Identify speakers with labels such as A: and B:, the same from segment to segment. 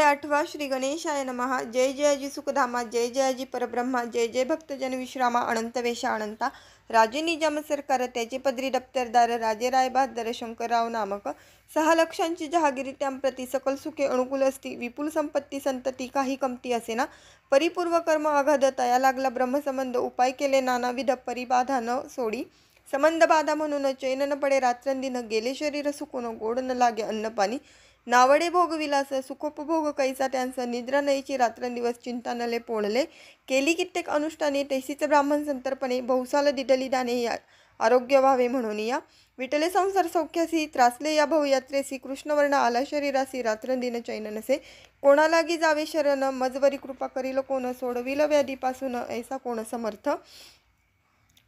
A: आठवा श्री गणेशाय नमः। जय जयाजी सुखधामा, जय जयाजी परब्रह्मा, जय जय भक्तजन विश्रामा, अनंत वेशा अनंता, राजे निजाम सरकार त्याचे पदरी दप्तरदार, राजे रायबहादर शंकरराव नामक, 6 लक्षांची जहागिरी त्यांप्रती सकल सुखे अनुकूल असती, विपुल संपत्ती संतती काही कमती असेना, परिपूर्व कर्म अगाध तया लागला ब्रह्मसंबंध, उपाय केले नानाविध परिबाधा न सोडी, संबंध बाधा म्हणून चैन न पडे रात्रंदिन, गेले शरीर सुकून गोड न लागे अन्नपाणी, नावडे भोगविलास सुखोपभोग कैसा त्यांचा, निद्रा नयची रात्रंदिवस चिंता नले पोळले, केली कित्येक अनुष्ठाने तैसीच ब्राह्मण संतर्पणे, बहुसाल दिडली दाने या आरोग्य व्हावे म्हणून या, विटले संसार सौख्यासी त्रासले या भवयात्रेसी, कृष्णवर्ण आला शरीरासी रात्रंदिन चैन नसे, कोणालागी जावे शरण मजवरी कृपा करील कोण, सोडविल व्याधीपासून ऐसा कोण समर्थ.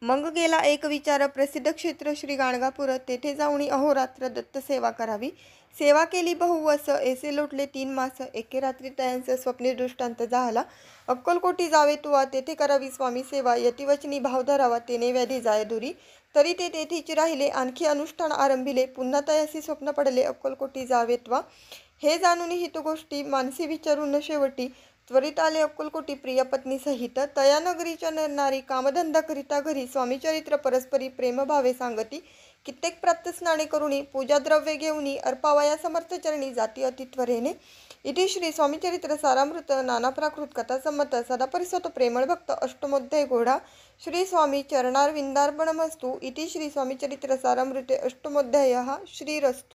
A: मग गेला एक विचार, प्रसिद्ध क्षेत्र श्री गाणगापूर, तेथे जाऊनी अहोरात्र दत्त सेवा करावी, सेवा केली बहुवस ऐसे लोटले 3 मास, एके रात्री तयांस स्वप्ने दृष्टांत झाला, अक्कलकोटी जावे तुवा तेथे करावी स्वामी सेवा, यतिवचनी भाव धरावा तेने व्याधी जाय दुरी, तरी ते तेथेच राहिले आणखी अनुष्ठान आरंभिले, पुन्हा तयासी स्वप्न पडले अक्कलकोटी जावे त्वा, हे जाणून हित गोष्टी मानसी विचारून शेवटी, त्वरित आले अक्कलकोटी प्रिय पत्नी सहित, तया नगरीच्या नरनारी कामधंदा करिता घरी, स्वामीचरित्र परस्परी प्रेम भावे सांगती, कित्येक प्रातस्नाने करुणी पूजा द्रव्ये घेऊनी, अर्पावया समर्थ चरणी जाती अति त्वरेने. इति श्री स्वामीचरित्र सारामृत नाना प्राकृत कथासंमत सदापरिसत प्रेमळ भक्त अष्टमोध्याय घोडा श्री स्वामी चरणारविंदार्पणमस्तु. इति श्री स्वामीचरित्र सारामृते अष्टमोध्यायः. श्रीरस्तु.